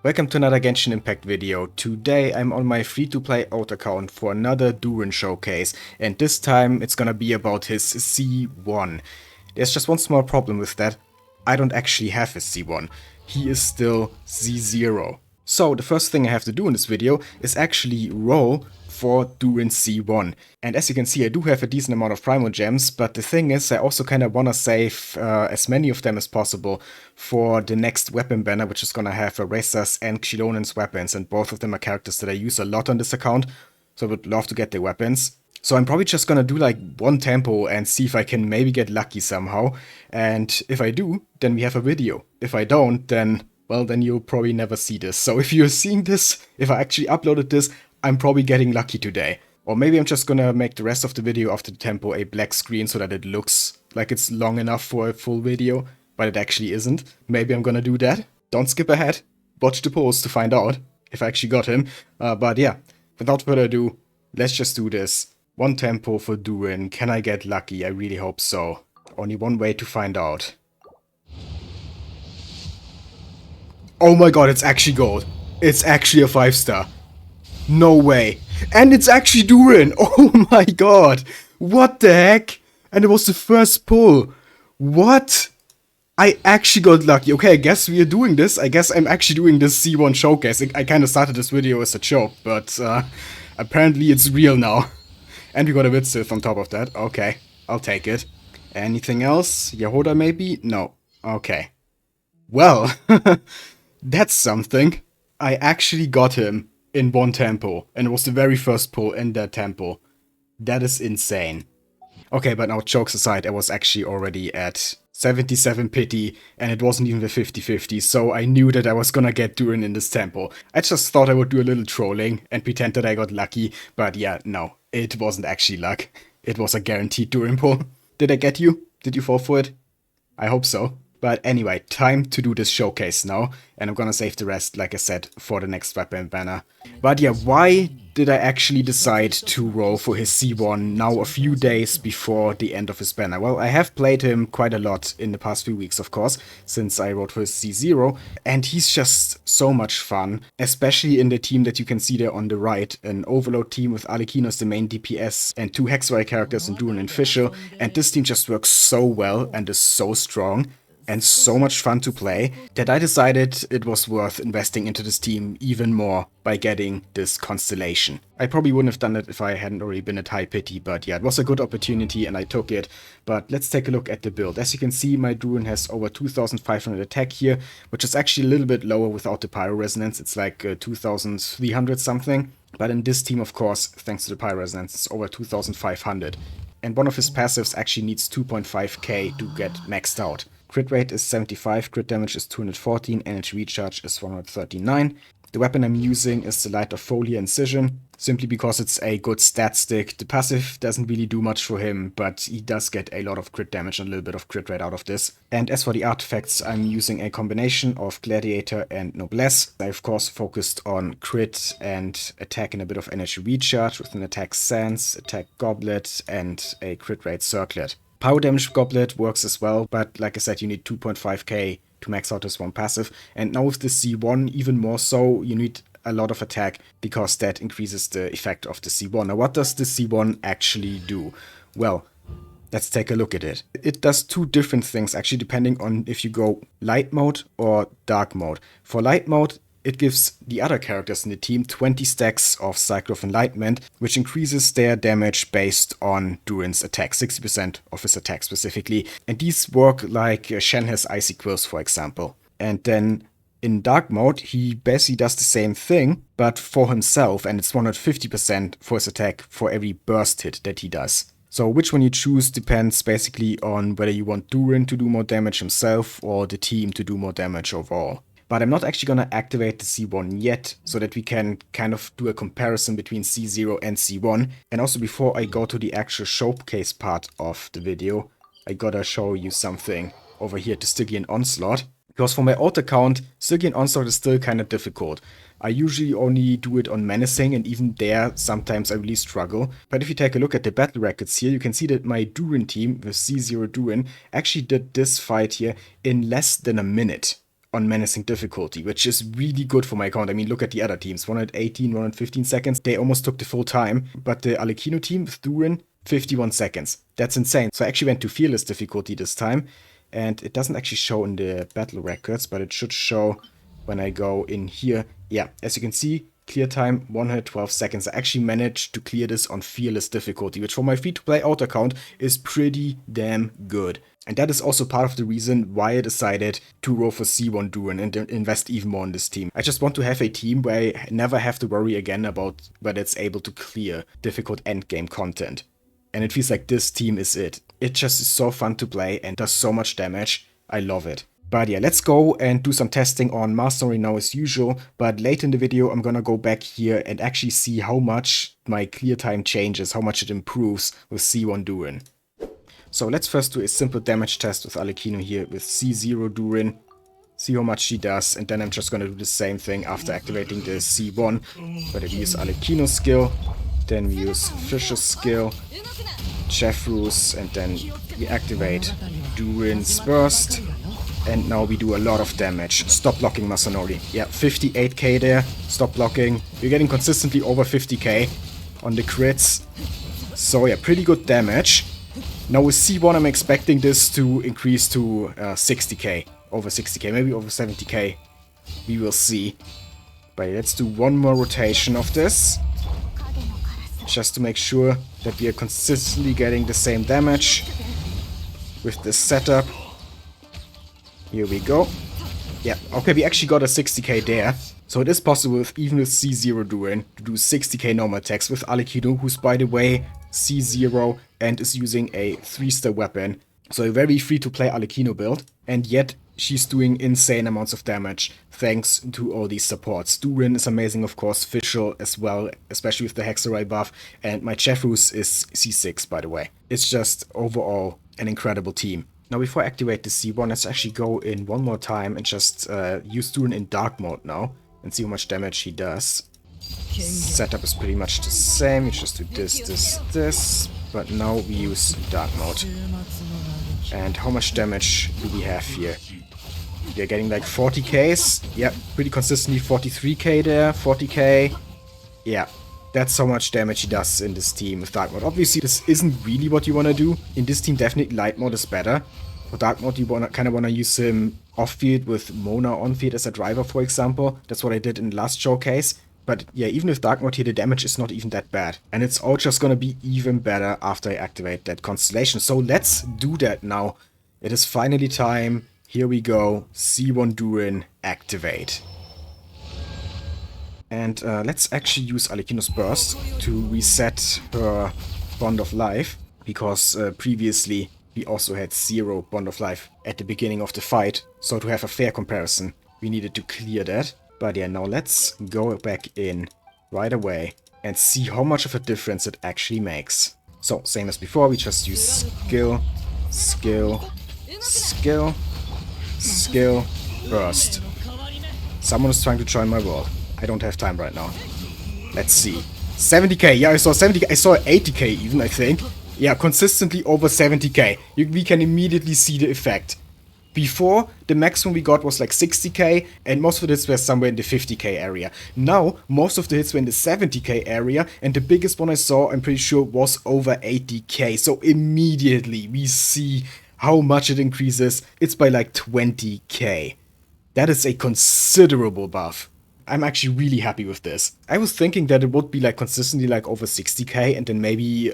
Welcome to another Genshin Impact video. Today I'm on my free-to-play alt account for another Durin showcase, and this time it's gonna be about his C1. There's just one small problem with that. I don't actually have his C1. He is still C0. So the first thing I have to do in this video is actually roll for Durin C1. And as you can see, I do have a decent amount of primogems, but the thing is, I also kind of want to save as many of them as possible for the next weapon banner, which is going to have Eraser's and Xilonen's weapons, and both of them are characters that I use a lot on this account, so I would love to get their weapons. So I'm probably just gonna do like one tempo and see if I can maybe get lucky somehow, and if I do, then we have a video. If I don't, then, well, then you'll probably never see this. So if you're seeing this, if I actually uploaded this, I'm probably getting lucky today. Or maybe I'm just gonna make the rest of the video after the tempo a black screen so that it looks like it's long enough for a full video, but it actually isn't. Maybe I'm gonna do that. Don't skip ahead. Watch the post to find out if I actually got him. But yeah, without further ado, let's just do this. One tempo for Durin. Can I get lucky? I really hope so. Only one way to find out. Oh my god, it's actually gold. It's actually a 5-star. No way. And it's actually Durin. Oh my god. What the heck? And it was the first pull. What? I actually got lucky. Okay, I guess we are doing this. I guess I'm actually doing this C1 showcase. I kind of started this video as a joke, but apparently it's real now. And we got a Witsith on top of that. Okay, I'll take it. Anything else? Yehoda maybe? No. Okay. Well, that's something. I actually got him in one tempo, and it was the very first pull in that tempo. That is insane. Okay, but now jokes aside, I was actually already at 77 pity, and it wasn't even the 50-50, so I knew that I was gonna get Durin in this tempo. I just thought I would do a little trolling and pretend that I got lucky, but yeah, no, it wasn't actually luck. It was a guaranteed Durin pull. Did I get you? Did you fall for it? I hope so. But anyway, time to do this showcase now, and I'm gonna save the rest, like I said, for the next weapon banner. But yeah, why did I actually decide to roll for his C1 now a few days before the end of his banner? Well, I have played him quite a lot in the past few weeks, of course, since I rolled for his C0, and he's just so much fun, especially in the team that you can see there on the right, an Overload team with Arlecchino as the main DPS and two Hexwire characters in Durin and Fisher, and this team just works so well and is so strong and so much fun to play that I decided it was worth investing into this team even more by getting this Constellation. I probably wouldn't have done it if I hadn't already been at high pity, but yeah, it was a good opportunity and I took it. But let's take a look at the build. As you can see, my Durin has over 2500 attack here, which is actually a little bit lower without the Pyro Resonance. It's like 2300 something. But in this team, of course, thanks to the Pyro Resonance, it's over 2500. And one of his passives actually needs 2.5k to get maxed out. Crit rate is 75, crit damage is 214, energy recharge is 139. The weapon I'm using is the Light of Folia Incision, simply because it's a good stat stick. The passive doesn't really do much for him, but he does get a lot of crit damage and a little bit of crit rate out of this. And as for the artifacts, I'm using a combination of Gladiator and Noblesse. I of course focused on crit and attack and a bit of energy recharge with an attack Sands, attack Goblet, and a crit rate Circlet. Power Damage Goblet works as well, but like I said, you need 2.5k to max out this one passive. And now with the C1, even more so, you need a lot of attack because that increases the effect of the C1. Now, what does the C1 actually do? Well, let's take a look at it. It does two different things, actually, depending on if you go light mode or dark mode. For light mode, it gives the other characters in the team 20 stacks of Cycle of Enlightenment, which increases their damage based on Durin's attack, 60% of his attack specifically. And these work like Shen has Icy Quills, for example. And then in Dark Mode, he basically does the same thing, but for himself, and it's 150% for his attack for every burst hit that he does. So which one you choose depends basically on whether you want Durin to do more damage himself or the team to do more damage overall. But I'm not actually going to activate the C1 yet, so that we can kind of do a comparison between C0 and C1. And also before I go to the actual showcase part of the video, I gotta show you something over here to Stygian Onslaught. Because for my alt account, Stygian Onslaught is still kind of difficult. I usually only do it on Menacing, and even there, sometimes I really struggle. But if you take a look at the battle records here, you can see that my Durin team with C0 Durin actually did this fight here in less than a minute. on Menacing difficulty, which is really good for my account. I mean, look at the other teams, 118, 115 seconds. They almost took the full time, but the Alecchino team with Durin, 51 seconds. That's insane. So I actually went to Fearless difficulty this time, and it doesn't actually show in the battle records, but it should show when I go in here. Yeah, as you can see, clear time 112 seconds. I actually managed to clear this on Fearless difficulty, which for my free-to-play auto account is pretty damn good. And that is also part of the reason why I decided to roll for C1 Durin and invest even more in this team. I just want to have a team where I never have to worry again about whether it's able to clear difficult endgame content. And it feels like this team is it. It just is so fun to play and does so much damage. I love it. But yeah, let's go and do some testing on Masanori now as usual. But later in the video, I'm gonna go back here and actually see how much my clear time changes, how much it improves with C1 Durin. So let's first do a simple damage test with Alecchino here with C0 Durin. See how much she does, and then I'm just gonna do the same thing after activating the C1. But we use Alecchino's skill, then we use Fisher's skill, Jeffrew's, and then we activate Durin's burst. And now we do a lot of damage. Stop blocking Masanori. Yeah, 58k there. Stop blocking. We're getting consistently over 50k on the crits. So yeah, pretty good damage. Now with C1 I'm expecting this to increase to 60k. Over 60k, maybe over 70k. We will see. But let's do one more rotation of this. Just to make sure that we are consistently getting the same damage with this setup. Here we go. Yeah, okay, we actually got a 60k there. So it is possible, even with C0 Durin, to do 60k normal attacks with Alecchino, who's by the way C0 and is using a 3-star weapon. So a very free-to-play Alecchino build. And yet she's doing insane amounts of damage thanks to all these supports. Durin is amazing, of course, Fischl as well, especially with the Hexerai buff. And my Jeffrew's is C6, by the way. It's just overall an incredible team. Now before I activate the C1, let's actually go in one more time and just use Durin in dark mode now and see how much damage he does. Setup is pretty much the same, you just do this, but now we use dark mode. And how much damage do we have here? We are getting like 40k's, yeah, pretty consistently 43k there, 40k, yeah. That's how much damage he does in this team with Dark Mode. Obviously, this isn't really what you want to do. In this team, definitely Light Mode is better. For Dark Mode, you kind of want to use him off-field with Mona on-field as a driver, for example. That's what I did in the last showcase. But yeah, even with Dark Mode here, the damage is not even that bad. And it's all just going to be even better after I activate that Constellation. So let's do that now. It is finally time. Here we go. C1 Durin, activate. And let's actually use Alecchino's burst to reset her Bond of Life, because previously we also had 0 Bond of Life at the beginning of the fight, so to have a fair comparison we needed to clear that. But yeah, now let's go back in right away and see how much of a difference it actually makes. So same as before, we just use skill, skill, skill, skill, burst. Someone is trying to join my world. I don't have time right now. Let's see. 70k. Yeah, I saw 70k. I saw 80k even, I think. Yeah, consistently over 70k. We can immediately see the effect. Before, the maximum we got was like 60k, and most of the hits were somewhere in the 50k area. Now, most of the hits were in the 70k area, and the biggest one I saw, I'm pretty sure, was over 80k. So immediately we see how much it increases. It's by like 20k. That is a considerable buff. I'm actually really happy with this. I was thinking that it would be like consistently like over 60k, and then maybe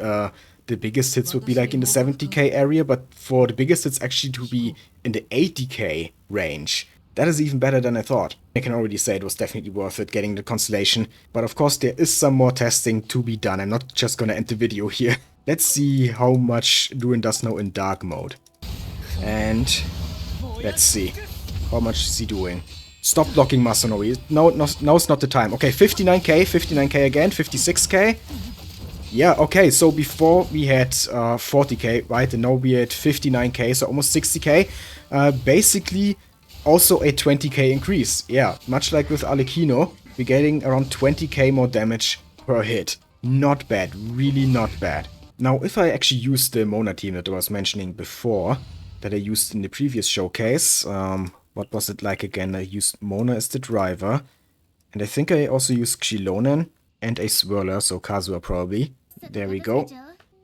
the biggest hits would be like in the 70k area, but for the biggest hits actually to be in the 80k range, that is even better than I thought. I can already say it was definitely worth it getting the Constellation, but of course there is some more testing to be done. I'm not just gonna end the video here. Let's see how much Durin does now in dark mode. And let's see. How much is he doing? Stop blocking Masanori. No, now's not the time. Okay, 59k, 59k again, 56k. Yeah, okay, so before we had 40k, right? And now we at 59k, so almost 60k. Basically, also a 20k increase. Yeah, much like with Alecchino, we're getting around 20k more damage per hit. Not bad, really not bad. Now, if I actually use the Mona team that I was mentioning before, that I used in the previous showcase, What was it like again? I used Mona as the driver. And I think I also used Xilonen and a Swirler, so Kazuha probably. There we go.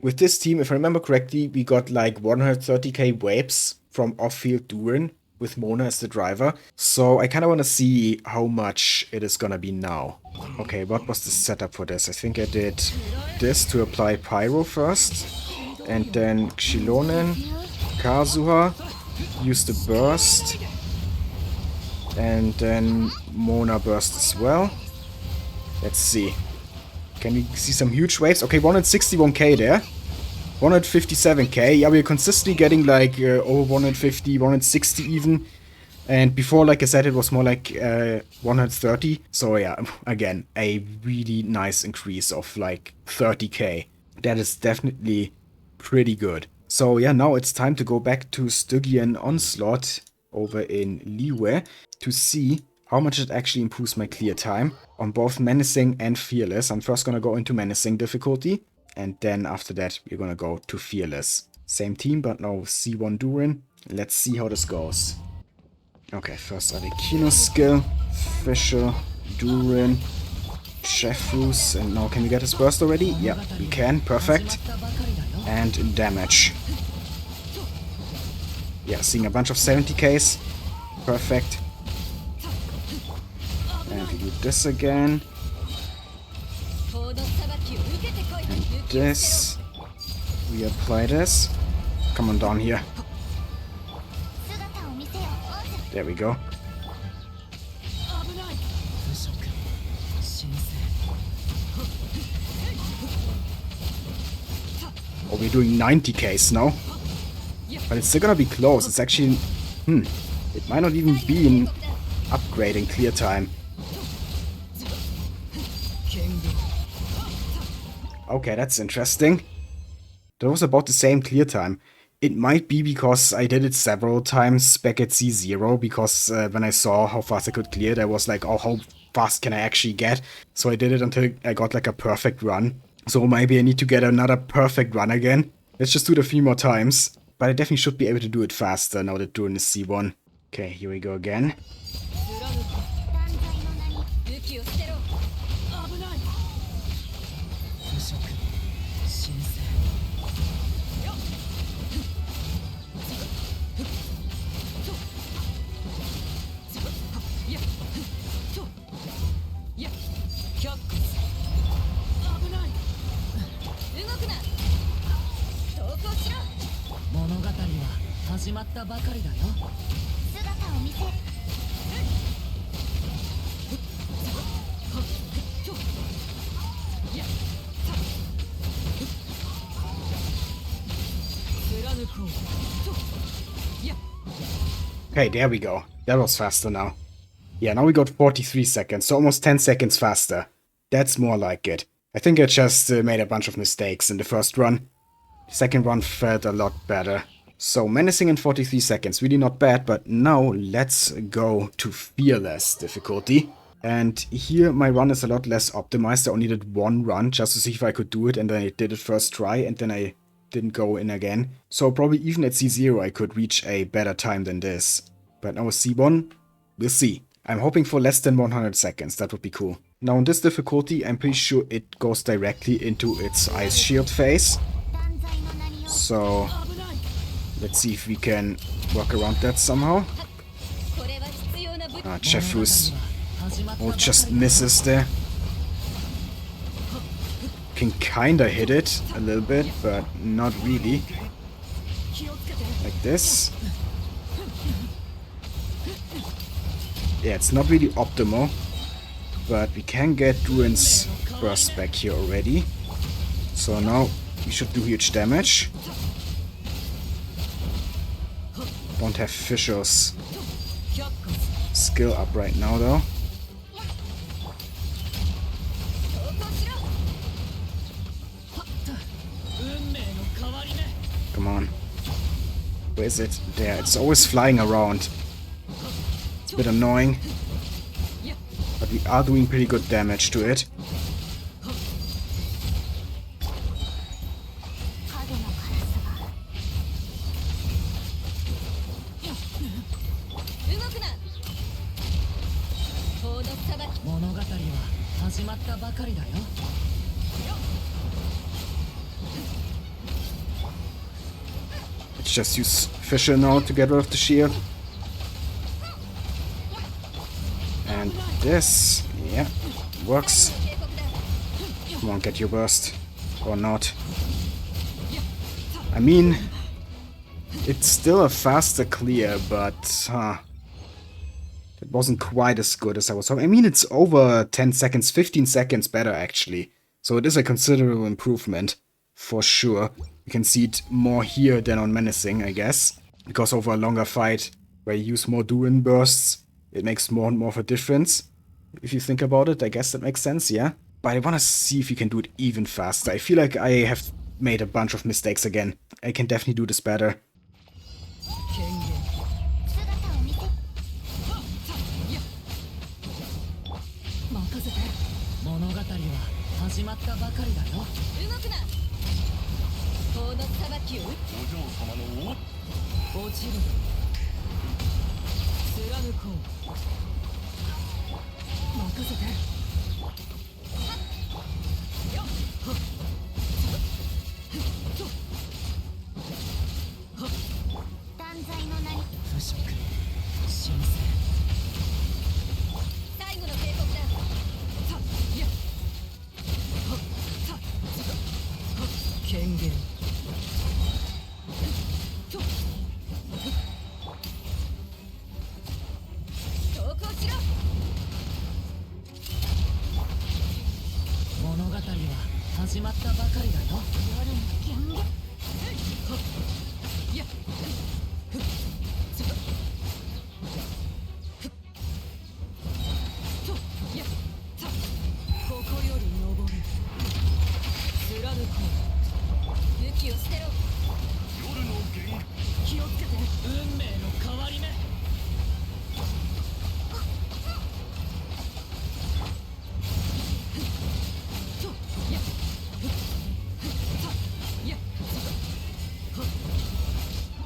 With this team, if I remember correctly, we got like 130k waves from off-field Durin with Mona as the driver. So I kind of want to see how much it is gonna be now. Okay, what was the setup for this? I think I did this to apply Pyro first. And then Xilonen, Kazuha, use the burst. And then Mona burst as well. Let's see. Can we see some huge waves? Okay, 161k there. 157k. Yeah, we're consistently getting like over 150, 160 even. And before, like I said, it was more like 130. So yeah, again, a really nice increase of like 30k. That is definitely pretty good. So yeah, now it's time to go back to Stygian Onslaught over in Liyue to see how much it actually improves my clear time on both Menacing and Fearless. I'm first gonna go into Menacing difficulty, and then after that we're gonna go to Fearless. Same team, but now C1 Durin. Let's see how this goes. Okay, first Arekino's skill, Fisher, Durin, Chefrus, and now can we get his burst already? Yeah, we can, perfect. And damage. Yeah, seeing a bunch of 70ks, perfect. And we do this again. And this. We apply this. Come on down here. There we go. Oh, we're doing 90ks now. But it's still gonna be close. It's actually... it might not even be an upgrade in clear time. Okay, that's interesting. That was about the same clear time. It might be because I did it several times back at C0, because when I saw how fast I could clear it, I was like, oh, how fast can I actually get? So I did it until I got like a perfect run. So maybe I need to get another perfect run again. Let's just do it a few more times. But I definitely should be able to do it faster now that Durin is C1. Okay, here we go again. Okay, there we go. That was faster now. Yeah, now we got 43 seconds, so almost 10 seconds faster. That's more like it. I think I just made a bunch of mistakes in the first run. The second run felt a lot better. So, Menacing in 43 seconds, really not bad, but now let's go to Fearless difficulty. And here my run is a lot less optimized. I only did one run just to see if I could do it, and then I did it first try, and then I didn't go in again. So probably even at C0 I could reach a better time than this. But now with C1, we'll see. I'm hoping for less than 100 seconds, that would be cool. Now in this difficulty, I'm pretty sure it goes directly into its Ice Shield phase. So, let's see if we can work around that somehow. Chefrus just misses there. Can kinda hit it a little bit, but not really. Like this. Yeah, it's not really optimal, but we can get Durin's burst back here already. So now we should do huge damage. Don't have Fisher's skill up right now though. Come on. Where is it? There. It's always flying around. It's a bit annoying. But we are doing pretty good damage to it. Let's just use Fisher now to get rid of the shield. And this, yeah, works. Come on, get your burst. Or not. I mean, it's still a faster clear, but it wasn't quite as good as I was hoping. I mean, it's over 10 seconds, 15 seconds better actually. So it is a considerable improvement, for sure. You can see it more here than on Menacing, I guess. Because over a longer fight, where you use more Durin bursts, it makes more and more of a difference. If you think about it, I guess that makes sense, yeah? But I want to see if you can do it even faster. I feel like I have made a bunch of mistakes again. I can definitely do this better.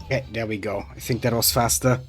Okay, there we go. I think that was faster.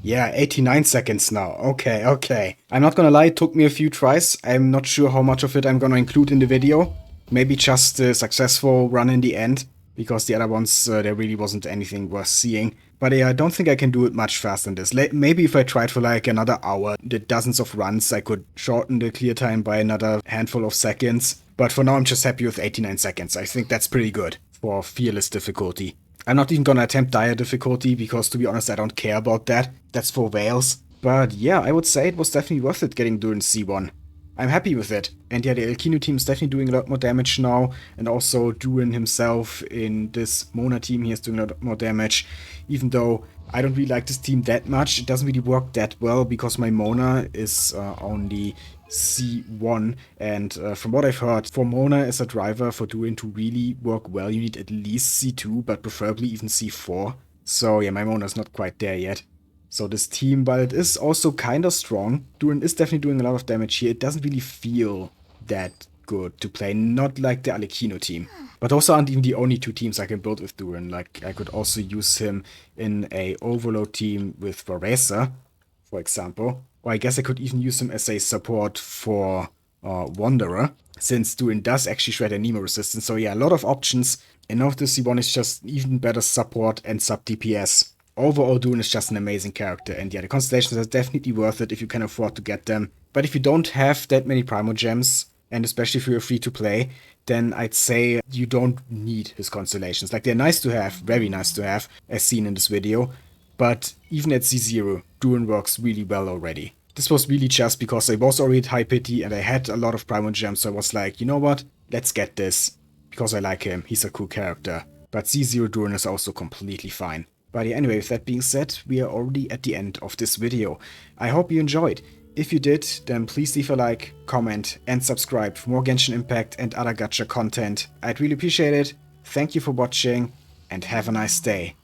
Yeah, 89 seconds now. Okay, okay. I'm not gonna lie, it took me a few tries. I'm not sure how much of it I'm gonna include in the video. Maybe just the successful run in the end, because the other ones, there really wasn't anything worth seeing. But yeah, I don't think I can do it much faster than this. Maybe if I tried for like another hour, did dozens of runs, I could shorten the clear time by another handful of seconds. But for now, I'm just happy with 89 seconds. I think that's pretty good for fearless difficulty. I'm not even gonna attempt dire difficulty, because to be honest, I don't care about that. That's for whales. But yeah, I would say it was definitely worth it getting Durin C1. I'm happy with it. And yeah, the Elkinu team is definitely doing a lot more damage now. And also Durin himself in this Mona team, he is doing a lot more damage. Even though I don't really like this team that much, it doesn't really work that well, because my Mona is only C1, and from what I've heard, for Mona as a driver for Durin to really work well, you need at least C2, but preferably even C4. So yeah, my Mona is not quite there yet. So this team, while it is also kind of strong, Durin is definitely doing a lot of damage here. It doesn't really feel that good to play, not like the Alekino team. But those aren't even the only two teams I can build with Durin. Like, I could also use him in a Overload team with Varesa, for example. Or I guess I could even use him as a support for Wanderer, since Durin does actually shred and Nemo resistance. So yeah, a lot of options. And now the C1 is just even better support and sub DPS. Overall, Durin is just an amazing character. And yeah, the Constellations are definitely worth it if you can afford to get them. But if you don't have that many primogems, and especially if you're free to play, then I'd say you don't need his Constellations. Like, they're nice to have, very nice to have, as seen in this video. But even at C0, Durin works really well already. This was really just because I was already at high pity and I had a lot of primogems, so I was like, you know what, let's get this. Because I like him, he's a cool character. But C0 Durin is also completely fine. But yeah, anyway, with that being said, we are already at the end of this video. I hope you enjoyed. If you did, then please leave a like, comment, and subscribe for more Genshin Impact and other gacha content. I'd really appreciate it. Thank you for watching, and have a nice day.